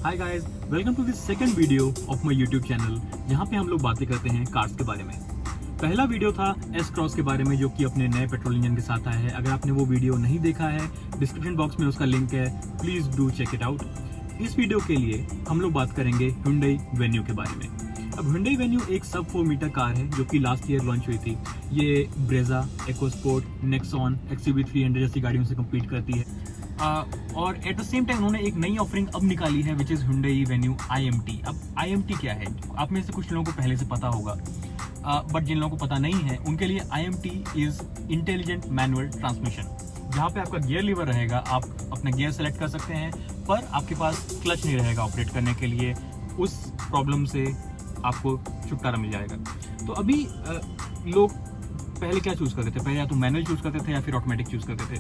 Hi guys, welcome to this second video of my YouTube channel, जहाँ पे हम लोग बातें करते हैं कार्स के बारे में। पहला वीडियो था एस क्रॉस के बारे में, जो कि अपने नए पेट्रोल इंजन के साथ आया है। अगर आपने वो वीडियो नहीं देखा है, डिस्क्रिप्शन बॉक्स में उसका लिंक है, please do check it out. इस वीडियो के लिए हम लोग बात करेंगे Hyundai Venue के बारे में। अब Hyundai Venue एक सब 4 मीटर कार है जो कि लास्ट ईयर लॉन्च हुई थी। ये ब्रेजा, EcoSport, Nexon, XUV300 जैसी गाड़ियों से कम्पीट करती है। और एट द सेम टाइम उन्होंने एक नई ऑफरिंग अब निकाली है which is Hyundai Venue IMT। अब IMT क्या है, आप में से कुछ लोगों को पहले से पता होगा, बट जिन लोगों को पता नहीं है उनके लिए IMT is intelligent manual transmission, जहाँ पे आपका गियर लीवर रहेगा। आप अपना गियर सेलेक्ट कर सकते हैं, पर आपके पास क्लच नहीं रहेगा ऑपरेट करने के लिए। उस प्रॉब्लम से आपको छुटकारा मिल जाएगा। तो अभी लोग पहले क्या चूज़ करते थे, पहले या तो मैनुअल चूज़ करते थे या फिर ऑटोमेटिक चूज़ करते थे।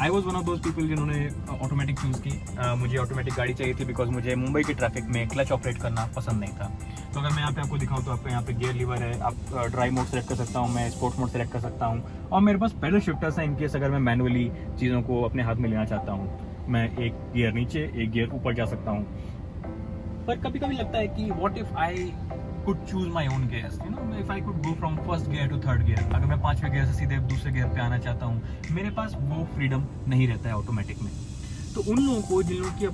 I was one of those people जिन्होंने ऑटोमेटिक चूज़ की। मुझे ऑटोमेटिक गाड़ी चाहिए थी बिकॉज मुझे मुंबई के ट्रैफिक में क्लच ऑपरेट करना पसंद नहीं था। तो अगर मैं यहाँ पे आपको दिखाऊँ तो आपको यहाँ पे गियर लीवर है, आप ड्राइव मोड सेलेक्ट कर सकता हूँ, मैं स्पोर्ट्स मोड सेलेक्ट कर सकता हूँ, और मेरे पास पैडल शिफ्टर्स हैं इनकेस अगर मैं मैनुअली चीज़ों को अपने हाथ में लेना चाहता हूँ। मैं एक गियर नीचे एक गियर ऊपर जा सकता हूँ। पर कभी कभी लगता है कि what if I could choose my own gears, you know, if I could go from first gear to third gear। अगर मैं 5वें गियर से सीधे दूसरे गियर पे आना चाहता हूँ, मेरे पास वो फ्रीडम नहीं रहता है ऑटोमेटिक में। तो उन लोगों को जिन लोगों की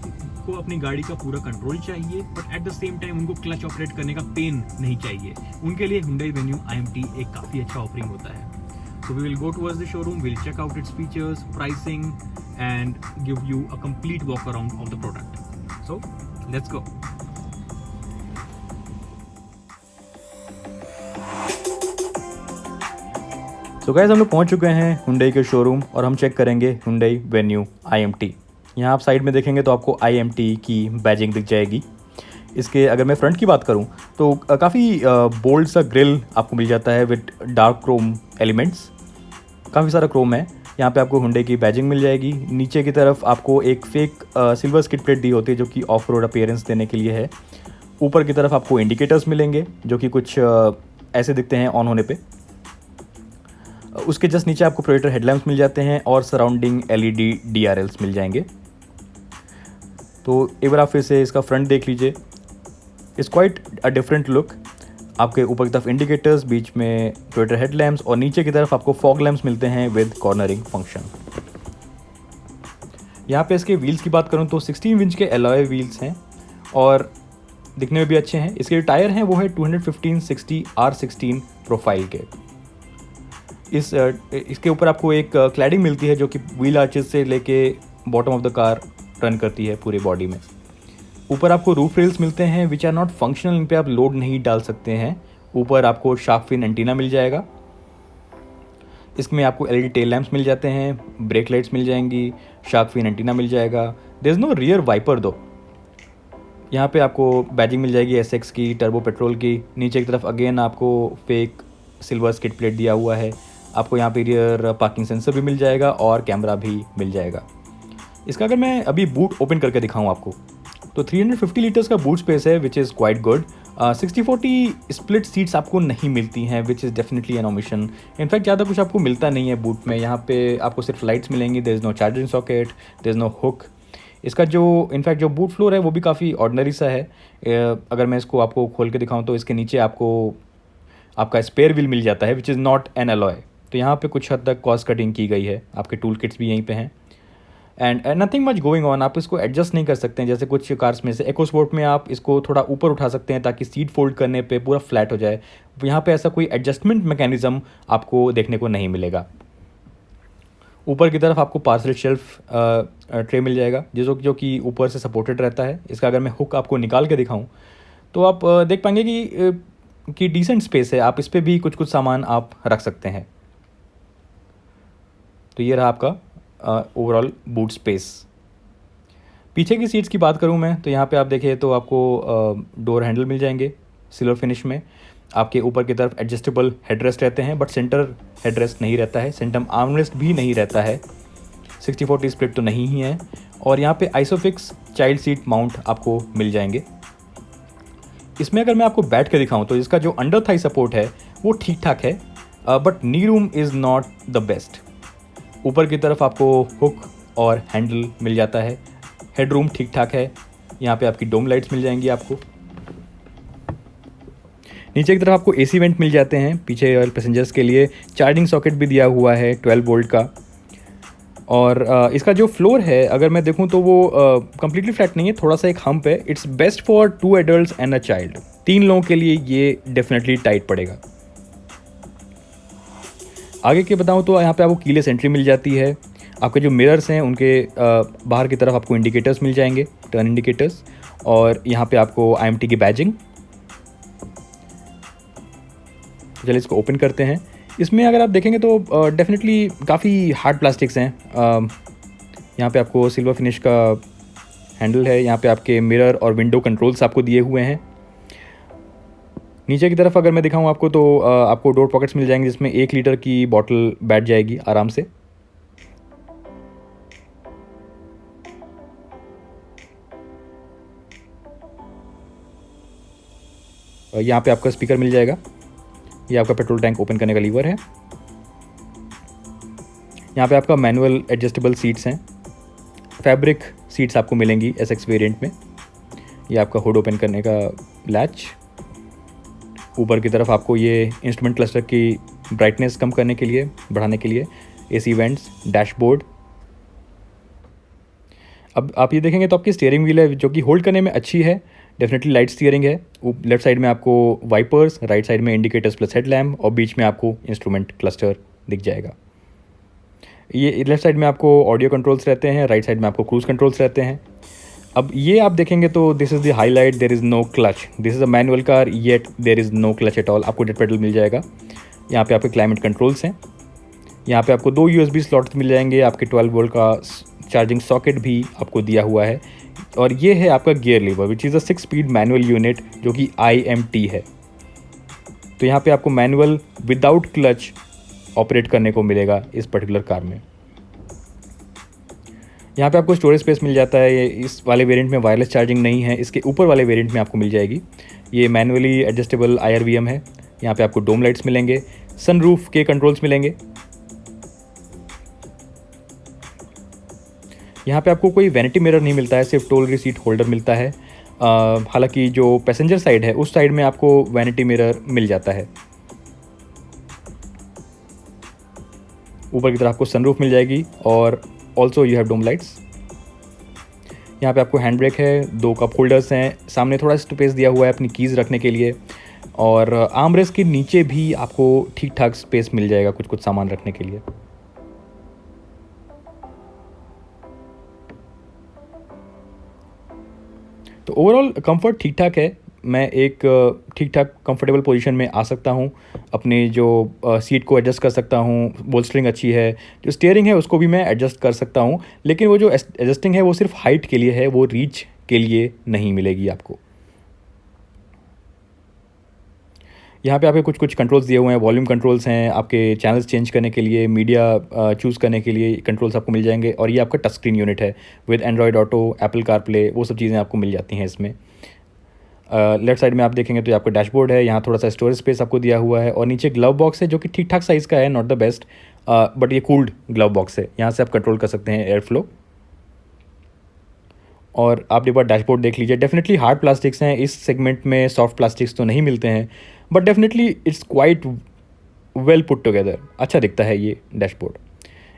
को अपनी गाड़ी का पूरा कंट्रोल चाहिए, but at the same time उनको क्लच ऑपरेट करने का पेन नहीं चाहिए, उनके लिए Hyundai Venue IMT एक काफ़ी अच्छा ऑफरिंग होता है। So we will go towards the showroom, we'll check out its features, pricing, and give you a complete walk around of the product. So let's go. तो गाइस हम लोग पहुंच चुके हैं Hyundai के शोरूम और हम चेक करेंगे Hyundai Venue IMT। यहाँ आप साइड में देखेंगे तो आपको IMT की बैजिंग दिख जाएगी। इसके अगर मैं फ्रंट की बात करूँ तो काफ़ी बोल्ड सा ग्रिल आपको मिल जाता है विद डार्क क्रोम एलिमेंट्स। काफ़ी सारा क्रोम है। यहाँ पे आपको Hyundai की बैजिंग मिल जाएगी। नीचे की तरफ आपको एक फेक सिल्वर स्किड प्लेट दी होती है जो कि ऑफ रोड अपीयरेंस देने के लिए है। ऊपर की तरफ आपको इंडिकेटर्स मिलेंगे जो कि कुछ ऐसे दिखते हैं ऑन होने पे। उसके जस्ट नीचे आपको प्रोजेक्टर हेडलैम्प्स मिल जाते हैं और सराउंडिंग LED DRLs मिल जाएंगे। तो एक बार आप फिर से इसका फ्रंट देख लीजिए। It's quite a different look. आपके ऊपर की तरफ इंडिकेटर्स, बीच में प्रोजेक्टर हेडलैम्प्स और नीचे की तरफ आपको फॉग लैम्प्स मिलते हैं विद कॉर्नरिंग फंक्शन। यहाँ पे इसके व्हील्स की बात करूँ तो 16 इंच के एलॉय व्हील्स हैं और दिखने में भी अच्छे हैं। इसके जो टायर हैं वो है 215/60 R16 प्रोफाइल के। इसके ऊपर आपको एक क्लैडिंग मिलती है जो कि व्हील आर्चेस से लेके bottom of the car run करती है पूरे बॉडी में। ऊपर आपको रूफ रेल्स मिलते हैं विच आर नॉट फंक्शनल, इन पे आप लोड नहीं डाल सकते हैं। ऊपर आपको शार्क फिन एंटीना मिल जाएगा। इसमें आपको LED टेल लैंप्स मिल जाते हैं, ब्रेक लाइट्स मिल जाएंगी, शार्क फिन एंटीना मिल जाएगा। There is no rear wiper though. यहाँ पे आपको बैजिंग मिल जाएगी SX की, टर्बो पेट्रोल की। नीचे की तरफ अगेन आपको फेक सिल्वर स्किड प्लेट दिया हुआ है। आपको यहाँ पे रियर पार्किंग सेंसर भी मिल जाएगा और कैमरा भी मिल जाएगा। इसका अगर मैं अभी बूट ओपन करके दिखाऊँ आपको तो 350 लीटर्स का बूट स्पेस है which is quite good. 60/40 split seats आपको नहीं मिलती हैं which is definitely an omission. In fact ज़्यादा कुछ आपको मिलता नहीं है बूट में। यहाँ पे आपको सिर्फ लाइट्स मिलेंगी, there is no charging socket, there is no hook. इसका जो इनफैक्ट जो बूट फ्लोर है वो भी काफ़ी ऑर्डिनरी सा है। अगर मैं इसको आपको खोल के दिखाऊँ तो इसके नीचे आपका स्पेयर व्हील मिल जाता है which is not an alloy. तो यहाँ पे कुछ हद तक कॉस्ट कटिंग की गई है। आपके टूल किट्स भी यहीं पे हैं and nothing much going on. आप इसको एडजस्ट नहीं कर सकते हैं जैसे कुछ कार्स में से EcoSport में आप इसको थोड़ा ऊपर उठा सकते हैं ताकि सीट फोल्ड करने पे पूरा फ्लैट हो जाए। यहाँ पे ऐसा कोई एडजस्टमेंट मैकेनिज्म आपको देखने को नहीं मिलेगा। ऊपर की तरफ आपको पार्सल शेल्फ ट्रे मिल जाएगा जो कि ऊपर से सपोर्टेड रहता है। इसका अगर मैं हुक आपको निकाल के दिखाऊँ तो आप देख पाएंगे कि डिसेंट स्पेस है। आप इस पर भी कुछ सामान आप रख सकते हैं। तो ये रहा आपका ओवरऑल बूट स्पेस। पीछे की सीट्स की बात करूं मैं तो यहाँ पे आप देखिए तो आपको डोर हैंडल मिल जाएंगे सिल्वर फिनिश में। आपके ऊपर की तरफ एडजस्टेबल हेडरेस्ट रहते हैं बट सेंटर हेडरेस्ट नहीं रहता है, सेंटम आर्मरेस्ट भी नहीं रहता है। 60/40 स्प्लिट तो नहीं ही है। और यहाँ पे आइसोफिक्स चाइल्ड सीट माउंट आपको मिल जाएंगे। इसमें अगर मैं आपको बैठ के दिखाऊँ तो इसका जो अंडर थाई सपोर्ट है वो ठीक ठाक है, but knee room is not the best. ऊपर की तरफ आपको हुक और हैंडल मिल जाता है। हेडरूम ठीक ठाक है। यहाँ पे आपकी डोम लाइट्स मिल जाएंगी आपको। नीचे की तरफ आपको एसी वेंट मिल जाते हैं पीछे वाले पैसेंजर्स के लिए। चार्जिंग सॉकेट भी दिया हुआ है 12 वोल्ट का। और इसका जो फ्लोर है अगर मैं देखूं तो वो कम्प्लीटली फ्लैट नहीं है, थोड़ा सा एक हम्प है। It's best for 2 adults and a child. 3 लोगों के लिए ये डेफिनेटली टाइट पड़ेगा। आगे के बताऊं तो यहाँ पे आपको कीलेस एंट्री मिल जाती है। आपके जो मिरर्स हैं उनके बाहर की तरफ आपको इंडिकेटर्स मिल जाएंगे, टर्न इंडिकेटर्स। और यहाँ पे आपको IMT की बैजिंग। चलिए इसको ओपन करते हैं। इसमें अगर आप देखेंगे तो डेफिनेटली काफ़ी हार्ड प्लास्टिक्स हैं। यहाँ पे आपको सिल्वर फिनिश का हैंडल है। यहाँ पे आपके मिरर और विंडो कंट्रोल्स आपको दिए हुए हैं। नीचे की तरफ अगर मैं दिखाऊँ आपको तो आपको डोर पॉकेट्स मिल जाएंगे जिसमें 1 लीटर की बॉटल बैठ जाएगी आराम से। यहाँ पे आपका स्पीकर मिल जाएगा। ये आपका पेट्रोल टैंक ओपन करने का लीवर है। यहाँ पे आपका मैनुअल एडजस्टेबल सीट्स हैं। फैब्रिक सीट्स आपको मिलेंगी SX वेरिएंट में। ये आपका हुड ओपन करने का लैच। ऊपर की तरफ आपको ये इंस्ट्रूमेंट क्लस्टर की ब्राइटनेस कम करने के लिए, बढ़ाने के लिए AC वेंट्स, डैशबोर्ड। अब आप ये देखेंगे तो आपकी स्टीयरिंग व्हील है जो कि होल्ड करने में अच्छी है। डेफिनेटली लाइट स्टीयरिंग है। लेफ्ट साइड में आपको वाइपर्स, राइट साइड में इंडिकेटर्स प्लस हेडलैम्प और बीच में आपको इंस्ट्रूमेंट क्लस्टर दिख जाएगा। ये लेफ्ट साइड में आपको ऑडियो कंट्रोल्स रहते हैं, राइट साइड में आपको क्रूज कंट्रोल्स रहते हैं। अब ये आप देखेंगे तो this is the highlight, there is no clutch. This is a manual car yet there is no clutch at all. आपको डेड पेडल मिल जाएगा। यहाँ पे आपके क्लाइमेट कंट्रोल्स हैं। यहाँ पे आपको 2 USB स्लॉट्स मिल जाएंगे। आपके 12 वोल्ट का चार्जिंग सॉकेट भी आपको दिया हुआ है। और ये है आपका gear lever which is a 6 speed manual unit जो कि IMT है। तो यहाँ पे आपको मैनुअल विदाउट क्लच ऑपरेट करने को मिलेगा इस पर्टिकुलर कार में। यहाँ पे आपको स्टोरेज स्पेस मिल जाता है। ये इस वाले वेरिएंट में वायरलेस चार्जिंग नहीं है, इसके ऊपर वाले वेरिएंट में आपको मिल जाएगी। ये मैनुअली एडजस्टेबल IRVM है। यहाँ पे आपको डोम लाइट्स मिलेंगे, सनरूफ के कंट्रोल्स मिलेंगे। यहाँ पे आपको कोई वैनिटी मिरर नहीं मिलता है, सिर्फ टोल रिसीट होल्डर मिलता है। हालांकि जो पैसेंजर साइड है उस साइड में आपको वैनिटी मिरर मिल जाता है। ऊपर की तरफ आपको सनरूफ मिल जाएगी और also you have dome lights. यहाँ पे आपको हैंड ब्रेक है, 2 कप होल्डर्स हैं, सामने थोड़ा स्पेस दिया हुआ है अपनी कीज़ रखने के लिए। और आर्म रेस्ट के नीचे भी आपको ठीक ठाक स्पेस मिल जाएगा कुछ सामान रखने के लिए। तो ओवरऑल कंफर्ट ठीक ठाक है। मैं एक ठीक ठाक कंफर्टेबल पोजीशन में आ सकता हूँ। अपने जो सीट को एडजस्ट कर सकता हूँ, बोल्स्टरिंग अच्छी है। जो स्टीयरिंग है उसको भी मैं एडजस्ट कर सकता हूँ, लेकिन वो जो एडजस्टिंग है वो सिर्फ हाइट के लिए है, वो रीच के लिए नहीं मिलेगी आपको। यहाँ पे आपके कुछ कंट्रोल्स दिए हुए हैं। वॉल्यूम कंट्रोल्स हैं, आपके चैनल्स चेंज करने के लिए, मीडिया चूज़ करने के लिए कंट्रोल्स आपको मिल जाएंगे। और ये आपका टच स्क्रीन यूनिट है with Android auto, Apple CarPlay, वो सब चीज़ें आपको मिल जाती हैं इसमें। लेफ्ट साइड में आप देखेंगे तो ये आपका डैशबोर्ड है। यहाँ थोड़ा सा स्टोरेज स्पेस आपको दिया हुआ है। और नीचे ग्लव बॉक्स है जो कि ठीक ठाक साइज़ का है, नॉट द बेस्ट, बट ये कूल्ड ग्लव बॉक्स है। यहाँ से आप कंट्रोल कर सकते हैं एयर फ्लो। और आप एक बार डैशबोर्ड देख लीजिए। डेफिनेटली हार्ड प्लास्टिक्स हैं, इस सेगमेंट में सॉफ्ट प्लास्टिक्स तो नहीं मिलते हैं, but definitely it's quite well put together. अच्छा दिखता है ये डैशबोर्ड।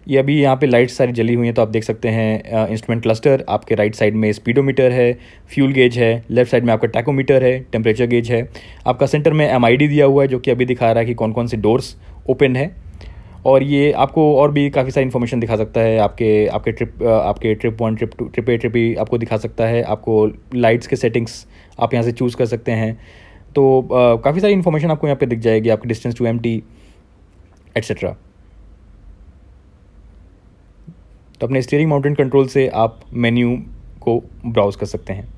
ये अभी यहाँ पे लाइट्स सारी जली हुई हैं तो आप देख सकते हैं। इंस्ट्रूमेंट क्लस्टर, आपके राइट साइड में स्पीडोमीटर है, फ्यूल गेज है, लेफ्ट साइड में आपका टैकोमीटर है, टेम्परेचर गेज है। आपका सेंटर में MID दिया हुआ है जो कि अभी दिखा रहा है कि कौन कौन से डोर्स ओपन है। और ये आपको और भी काफ़ी सारी इन्फॉर्मेशन दिखा सकता है। आपके trip 1, trip 2, trip A, trip B आपको दिखा सकता है। आपको लाइट्स के सेटिंग्स आप यहाँ से चूज़ कर सकते हैं। तो काफ़ी सारी इन्फॉर्मेशन आपको यहाँ पे दिख जाएगी, आपकी डिस्टेंस टू एम्प्टी एट्सेट्रा। तो अपने स्टीयरिंग माउंटेड कंट्रोल से आप मेन्यू को ब्राउज़ कर सकते हैं।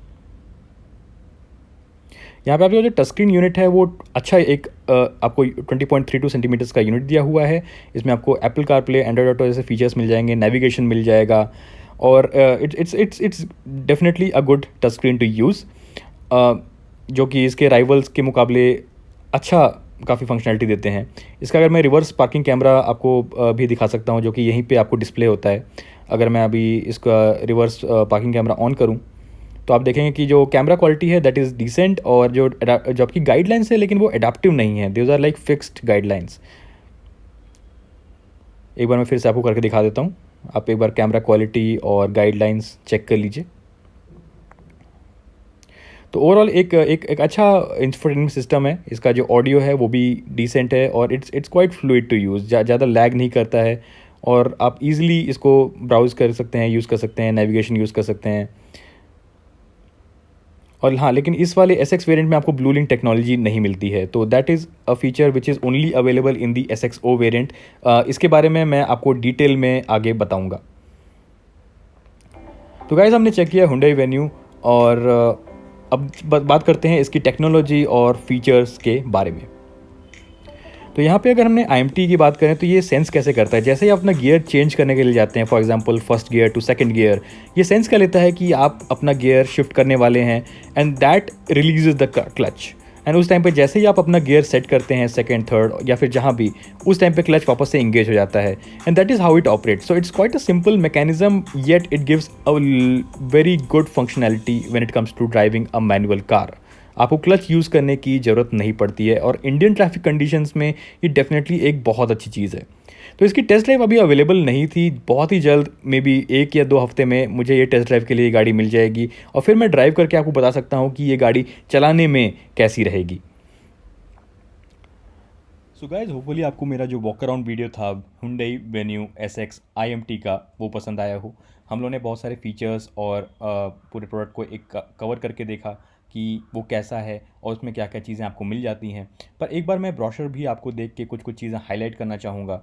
यहाँ पे आपका जो टच स्क्रीन यूनिट है वो अच्छा एक आपको 20.32 सेंटीमीटर्स का यूनिट दिया हुआ है। इसमें आपको एप्पल कारप्ले, एंड्रॉयड ऑटो जैसे फीचर्स मिल जाएंगे, नेविगेशन मिल जाएगा। और it's definitely a good touch screen to use, जो कि इसके राइवल्स के मुकाबले अच्छा काफ़ी फंक्शनैलिटी देते हैं। इसका अगर मैं रिवर्स पार्किंग कैमरा आपको भी दिखा सकता हूँ जो कि यहीं पे आपको डिस्प्ले होता है। अगर मैं अभी इसका रिवर्स पार्किंग कैमरा ऑन करूँ तो आप देखेंगे कि जो कैमरा क्वालिटी है दैट इज़ डिसेंट, और जो आपकी गाइडलाइंस है लेकिन वो एडाप्टिव नहीं है, those are like fixed guidelines. एक बार मैं फिर से आपको करके दिखा देता हूँ, आप एक बार कैमरा क्वालिटी और गाइडलाइंस चेक कर लीजिए। तो ओवरऑल एक अच्छा इंफोटेनमेंट सिस्टम है। इसका जो ऑडियो है वो भी डिसेंट है, और it's quite fluid to use, ज़्यादा लैग नहीं करता है, और आप इजीली इसको ब्राउज़ कर सकते हैं, यूज़ कर सकते हैं, नेविगेशन यूज़ कर सकते हैं। और हाँ, लेकिन इस वाले SX वेरिएंट में आपको ब्लू लिंक टेक्नोलॉजी नहीं मिलती है, तो that is a feature which is only available in the SXO variant. इसके बारे में मैं आपको डिटेल में आगे बताऊँगा। तो गाइस, हमने चेक किया Hyundai Venue, और अब बात करते हैं इसकी टेक्नोलॉजी और फीचर्स के बारे में। तो यहाँ पे अगर हमने IMT की बात करें तो ये सेंस कैसे करता है, जैसे ही आप अपना गियर चेंज करने के लिए जाते हैं, for example first gear to second gear, ये सेंस कर लेता है कि आप अपना गियर शिफ्ट करने वाले हैं, and that releases the clutch. And उस टाइम पे जैसे ही आप अपना गियर सेट करते हैं, सेकंड, थर्ड या फिर जहाँ भी, उस टाइम पे क्लच वापस से इंगेज हो जाता है, and that is how it operates. So it's quite a simple mechanism, yet it gives a very good functionality when it comes to driving a manual car. आपको क्लच यूज़ करने की ज़रूरत नहीं पड़ती है, और इंडियन ट्रैफिक कंडीशंस में ये डेफिनेटली एक बहुत अच्छी चीज़ है। तो इसकी टेस्ट ड्राइव अभी अवेलेबल नहीं थी, बहुत ही जल्द, मे बी 1 या 2 हफ्ते में मुझे ये टेस्ट ड्राइव के लिए गाड़ी मिल जाएगी, और फिर मैं ड्राइव करके आपको बता सकता हूँ कि ये गाड़ी चलाने में कैसी रहेगी। सो गाइज, होपफुली आपको मेरा जो वॉक अराउंड वीडियो था Hyundai Venue SX IMT का, वो पसंद आया हो। हम लोगों ने बहुत सारे फीचर्स और पूरे प्रोडक्ट को एक कवर करके देखा कि वो कैसा है और उसमें क्या क्या चीज़ें आपको मिल जाती हैं। पर एक बार मैं ब्रोशर भी आपको देख के कुछ कुछ चीज़ें हाईलाइट करना चाहूँगा,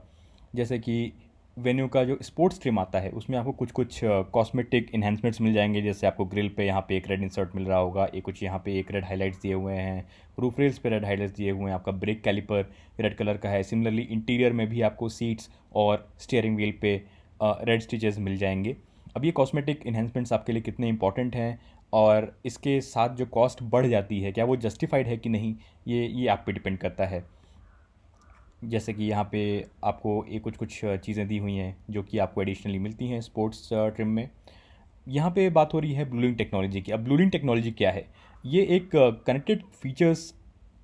जैसे कि वेन्यू का जो स्पोर्ट्स ट्रिम आता है उसमें आपको कुछ कुछ कॉस्मेटिक इन्हेंसमेंट्स मिल जाएंगे, जैसे आपको ग्रिल पे यहाँ पे एक रेड इंसर्ट मिल रहा होगा, एक कुछ यहाँ पे एक रेड हाइलाइट्स दिए हुए हैं, रूफ रेल्स पे रेड हाइलाइट्स दिए हुए हैं, आपका ब्रेक कैलिपर रेड कलर का है। सिमिलरली इंटीरियर में भी आपको सीट्स और स्टीयरिंग व्हील पे रेड स्टिचेस मिल जाएंगे। अब ये कॉस्मेटिक इन्हेंसमेंट्स आपके लिए कितने इंपॉर्टेंट हैं, और इसके साथ जो कॉस्ट बढ़ जाती है, क्या वो जस्टिफाइड है कि नहीं, ये आप पे डिपेंड करता है। जैसे कि यहाँ पे आपको ये कुछ कुछ चीज़ें दी हुई हैं जो कि आपको एडिशनली मिलती हैं स्पोर्ट्स ट्रिम में। यहाँ पे बात हो रही है ब्लूलिंक टेक्नोलॉजी की। अब ब्लूलिंक टेक्नोलॉजी क्या है? ये एक कनेक्टेड फीचर्स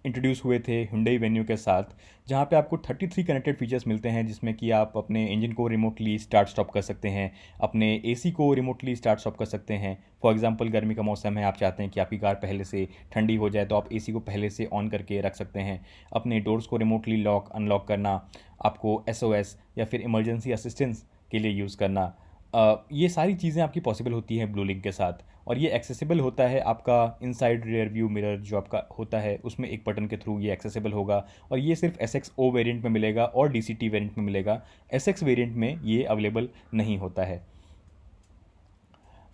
इंट्रोड्यूस हुए थे Hyundai Venue के साथ, जहाँ पे आपको 33 कनेक्टेड फीचर्स मिलते हैं, जिसमें कि आप अपने इंजन को रिमोटली स्टार्ट स्टॉप कर सकते हैं, अपने AC को रिमोटली स्टार्ट स्टॉप कर सकते हैं। फॉर एग्जांपल गर्मी का मौसम है, आप चाहते हैं कि आपकी कार पहले से ठंडी हो जाए, तो आप AC को पहले से ऑन करके रख सकते हैं। अपने डोर्स को रिमोटली लॉक अनलॉक करना, आपको SOS या फिर इमरजेंसी असिस्टेंस के लिए यूज़ करना, ये सारी चीज़ें आपकी पॉसिबल होती हैं ब्लू लिंक के साथ। और ये एक्सेसिबल होता है, आपका इनसाइड रियर व्यू मिरर जो आपका होता है उसमें एक बटन के थ्रू ये एक्सेसिबल होगा, और ये सिर्फ SXO वेरिएंट में मिलेगा और DCT वेरिएंट में मिलेगा। SX वेरिएंट में ये अवेलेबल नहीं होता है।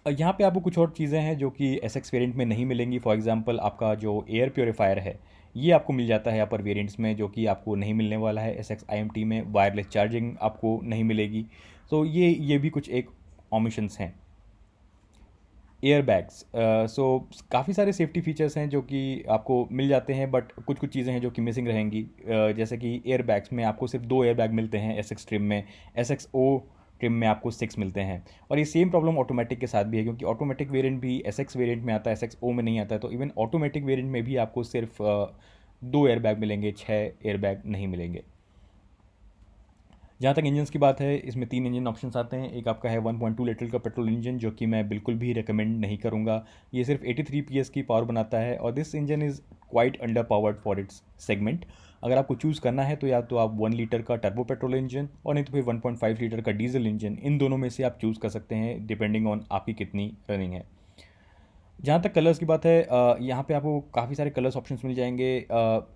यहाँ पे आपको कुछ और चीज़ें हैं जो कि SX वेरिएंट में नहीं मिलेंगी। फॉर एग्जांपल आपका जो एयर प्योरीफायर है, ये आपको मिल जाता है अपर वेरिएंट्स में, जो कि आपको नहीं मिलने वाला है SX IMT में। वायरलेस चार्जिंग आपको नहीं मिलेगी। तो ये भी कुछ एक ऑमिशंस हैं। एयर बैग्स, सो काफ़ी सारे सेफ्टी फीचर्स हैं जो कि आपको मिल जाते हैं, बट कुछ कुछ चीज़ें हैं जो कि मिसिंग रहेंगी। जैसे कि एयर बैग्स में आपको सिर्फ 2 एयर बैग मिलते हैं SX ट्रिम में, SXO ट्रिम में आपको 6 मिलते हैं। और ये सेम प्रॉब्लम ऑटोमेटिक के साथ भी है, क्योंकि ऑटोमेटिक वेरिएंट भी SX वेरिएंट में आता है, SXO में नहीं आता है। तो इवन ऑटोमेटिक वेरिएंट में भी आपको सिर्फ 2 एयर बैग मिलेंगे, 6 एयर बैग नहीं मिलेंगे। जहाँ तक इंजन्स की बात है, इसमें 3 इंजन ऑप्शंस आते हैं। एक आपका है 1.2 लीटर का पेट्रोल इंजन, जो कि मैं बिल्कुल भी रिकमेंड नहीं करूँगा। ये सिर्फ 83 PS की पावर बनाता है, और this engine is quite under powered for its segment. अगर आपको चूज़ करना है तो या तो आप 1 लीटर का टर्बो पेट्रोल इंजन, और नहीं तो फिर 1.5 लीटर का डीजल इंजन, इन दोनों में से आप चूज़ कर सकते हैं डिपेंडिंग ऑन आपकी कितनी रनिंग है। जहाँ तक कलर्स की बात है, यहाँ पे आपको काफ़ी सारे कलर्स ऑप्शंस मिल जाएंगे।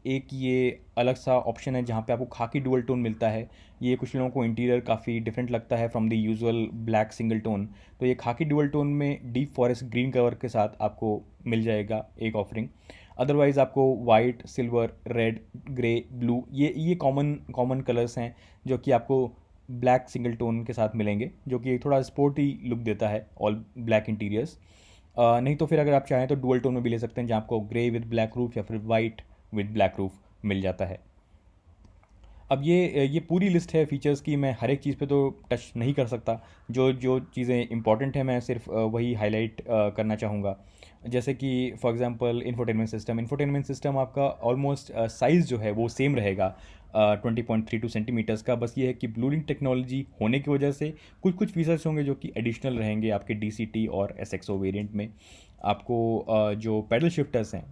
एक ये अलग सा ऑप्शन है जहाँ पे आपको खाकी डुअल टोन मिलता है। ये कुछ लोगों को इंटीरियर काफ़ी डिफरेंट लगता है from the usual black single tone, तो ये खाकी डुअल टोन में डीप फॉरेस्ट ग्रीन कवर के साथ आपको मिल जाएगा एक ऑफरिंग। अदरवाइज़ आपको white, silver, red, grey, blue, ये कॉमन कलर्स हैं जो कि आपको ब्लैक सिंगल टोन के साथ मिलेंगे, जो कि थोड़ा स्पोर्टी लुक देता है ऑल ब्लैक इंटीरियर्स। नहीं तो फिर अगर आप चाहें तो डुअल टोन में भी ले सकते हैं, जहाँ आपको ग्रे विद ब्लैक रूफ या फिर वाइट विद ब्लैक रूफ मिल जाता है। अब ये पूरी लिस्ट है फीचर्स की, मैं हर एक चीज़ पे तो टच नहीं कर सकता। जो जो चीज़ें इंपॉर्टेंट हैं मैं सिर्फ वही हाईलाइट करना चाहूँगा। जैसे कि फॉर एग्जांपल इंफोटेनमेंट सिस्टम आपका ऑलमोस्ट साइज़ जो है वो सेम रहेगा 20.32 सेंटीमीटर्स का। बस ये है कि ब्लूलिंक टेक्नोलॉजी होने की वजह से कुछ कुछ फीचर्स होंगे जो कि एडिशनल रहेंगे आपके DCT और SXO वेरिएंट में। आपको जो पैडल शिफ्टर्स हैं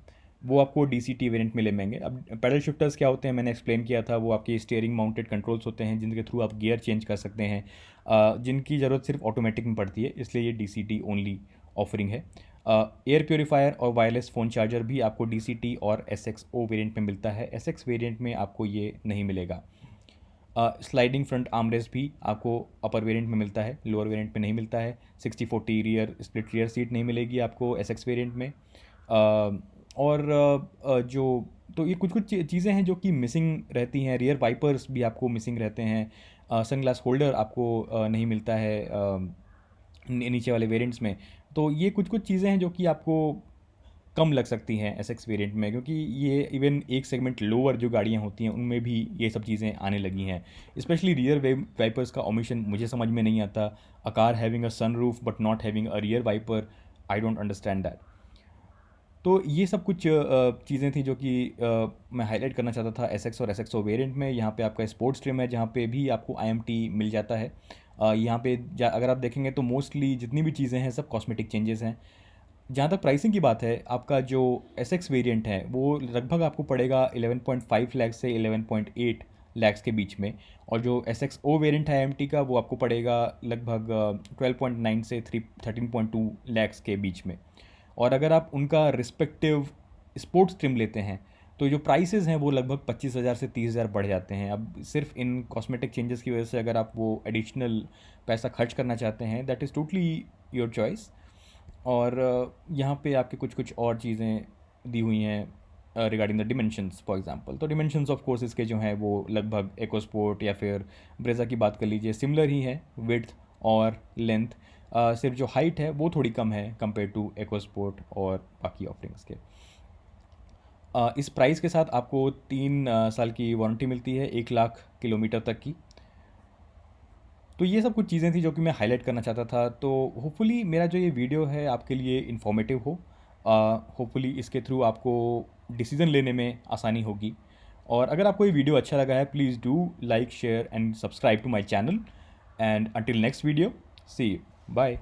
वो आपको DCT वेरिएंट में ले मिलेंगे। अब पैडल शिफ्टर्स क्या होते हैं मैंने एक्सप्लेन किया था, वो आपके स्टीयरिंग माउंटेड कंट्रोल्स होते हैं जिनके थ्रू आप गियर चेंज कर सकते हैं, जिनकी ज़रूरत सिर्फ ऑटोमेटिक में पड़ती है, इसलिए ये DCT ओनली ऑफरिंग है। एयर प्योरीफायर और वायरलेस फ़ोन चार्जर भी आपको DCT और SXO वेरिएंट में मिलता है, SX वेरिएंट में आपको ये नहीं मिलेगा। स्लाइडिंग फ्रंट आर्मरेस्ट भी आपको अपर वेरिएंट में मिलता है, लोअर वेरिएंट में नहीं मिलता है। 60/40 रियर स्प्लिट रियर सीट नहीं मिलेगी आपको SX वेरिएंट में। और जो तो ये कुछ कुछ चीज़ें हैं जो कि मिसिंग रहती हैं। रियर वाइपर्स भी आपको मिसिंग रहते हैं। सनग्लास होल्डर आपको नहीं मिलता है नीचे वाले वेरिएंट्स में। तो ये कुछ कुछ चीज़ें हैं जो कि आपको कम लग सकती हैं SX वेरिएंट में, क्योंकि ये इवन एक सेगमेंट लोअर जो गाड़ियाँ होती हैं उनमें भी ये सब चीज़ें आने लगी हैं। स्पेशली रियर वाइपर्स का ओमिशन मुझे समझ में नहीं आता। A car having a sunroof but not having a rear wiper, I don't understand that. तो ये सब कुछ चीज़ें थी जो कि मैं हाईलाइट करना चाहता था SX और SXO वेरिएंट में। यहाँ पे आपका स्पोर्ट्स ट्रिम है जहाँ पे भी आपको IMT मिल जाता है। यहाँ पे अगर आप देखेंगे तो मोस्टली जितनी भी चीज़ें हैं सब कॉस्मेटिक चेंजेस हैं। जहाँ तक प्राइसिंग की बात है, आपका जो SX वेरिएंट है वो लगभग आपको पड़ेगा 11.5 लाख से 11.8 लाख के बीच में, और जो SXO वेरिएंट है IMT का वो आपको पड़ेगा लगभग 12.9 से 13.2 लाख के बीच में। और अगर आप उनका रिस्पेक्टिव स्पोर्ट्स ट्रिम लेते हैं तो जो प्राइसेस हैं वो लगभग 25,000 से 30,000 बढ़ जाते हैं। अब सिर्फ इन कॉस्मेटिक चेंजेस की वजह से अगर आप वो एडिशनल पैसा खर्च करना चाहते हैं, that is totally your choice. और यहाँ पे आपके कुछ कुछ और चीज़ें दी हुई हैं regarding the dimensions for example. तो डिमेंशंस ऑफ कोर्स इसके जो हैं वो लगभग EcoSport या फिर ब्रेजा की बात कर लीजिए, सिमिलर ही है विड्थ और लेंथ। सिर्फ जो हाइट है वो थोड़ी कम है कंपेयर टू EcoSport और बाकी ऑफरिंग्स के। इस प्राइस के साथ आपको 3 साल की वारंटी मिलती है 1 लाख किलोमीटर तक की। तो ये सब कुछ चीज़ें थी जो कि मैं हाईलाइट करना चाहता था। तो होपफुली मेरा जो ये वीडियो है आपके लिए इन्फॉर्मेटिव हो। होपफुली इसके थ्रू आपको डिसीज़न लेने में आसानी होगी। और अगर आपको ये वीडियो अच्छा लगा है, please do like, share and subscribe to my channel. And until next video, see you, bye.